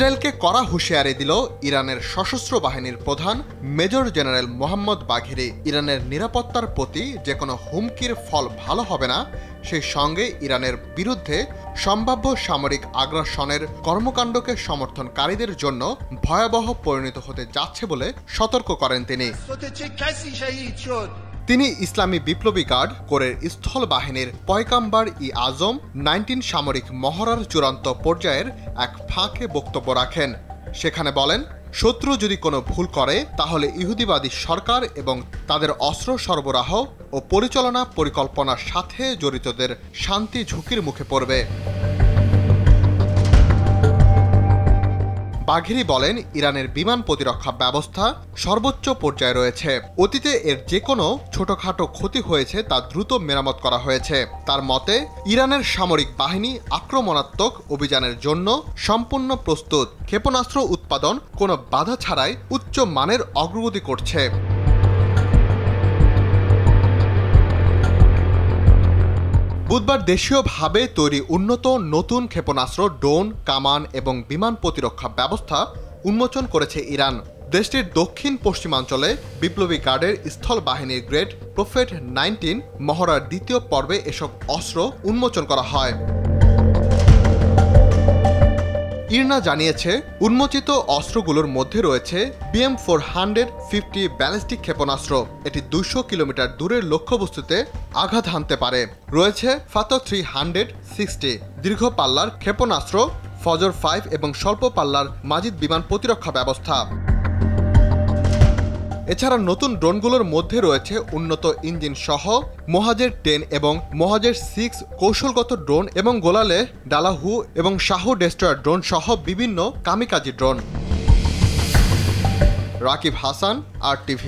ইসরায়েলকে কড়া হুঁশিয়ারি দিল ইরানের সশস্ত্র বাহিনীর প্রধান মেজর জেনারেল মোহাম্মদ বাঘেরি। ইরানের নিরাপত্তার প্রতি যে কোনো হুমকির ফল ভালো হবে না, সেই সঙ্গে ইরানের বিরুদ্ধে সম্ভাব্য সামরিক আগ্রাসনের কর্মকাণ্ডকে সমর্থনকারীদের জন্য ভয়াবহ পরিণত হতে যাচ্ছে বলে সতর্ক করেন তিনি। ইসলামী বিপ্লবী গার্ড কোরের স্থল বাহিনীর পয়গাম্বার ই আজম 19 সামরিক মহড়ার চূড়ান্ত পর্যায়ের এক ফাঁকে বক্তব্য রাখেন। সেখানে বলেন, শত্রু যদি কোনো ভুল করে তাহলে ইহুদিবাদী সরকার এবং তাদের অস্ত্র সরবরাহ ও পরিচালনা পরিকল্পনার সাথে জড়িতদের শান্তি ঝুঁকির মুখে পড়বে। বাঘেরি বলেন, ইরানের বিমান প্রতিরক্ষা ব্যবস্থা সর্বোচ্চ পর্যায়ে রয়েছে। অতীতে এর যে কোনো ছোটখাটো ক্ষতি হয়েছে তা দ্রুত মেরামত করা হয়েছে। তার মতে, ইরানের সামরিক বাহিনী আক্রমণাত্মক অভিযানের জন্য সম্পূর্ণ প্রস্তুত। ক্ষেপণাস্ত্র উৎপাদন কোনো বাধা ছাড়াই উচ্চ মানের অগ্রগতি করছে। বুধবার দেশীয়ভাবে তৈরি উন্নত নতুন ক্ষেপণাস্ত্র, ড্রোন, কামান এবং বিমান প্রতিরক্ষা ব্যবস্থা উন্মোচন করেছে ইরান। দেশটির দক্ষিণ পশ্চিমাঞ্চলে বিপ্লবী গার্ডের স্থল বাহিনীর গ্রেড প্রফেট 19 মহড়ার দ্বিতীয় পর্বে এসব অস্ত্র উন্মোচন করা হয়। ইরনা জানিয়েছে, উন্মোচিত অস্ত্রগুলোর মধ্যে রয়েছে BM-450 ব্যালিস্টিক ক্ষেপণাস্ত্র। এটি 200 কিলোমিটার দূরের লক্ষ্যবস্তুতে আঘাত হানতে পারে। রয়েছে ফাতহ 360 দীর্ঘ পাল্লার ক্ষেপণাস্ত্র, ফজর 5 এবং স্বল্প পাল্লার মাজিদ বিমান প্রতিরক্ষা ব্যবস্থা। এছাড়া নতুন ড্রোনগুলোর মধ্যে রয়েছে উন্নত ইঞ্জিন সহ মোহাজের 10 এবং মোহাজের 6 কৌশলগত ড্রোন এবং গোলালে ডালাহু এবং শাহু ডেস্ট্রয়ার ড্রোন সহ বিভিন্ন kamikaze drone. Rakib Hasan, RTV।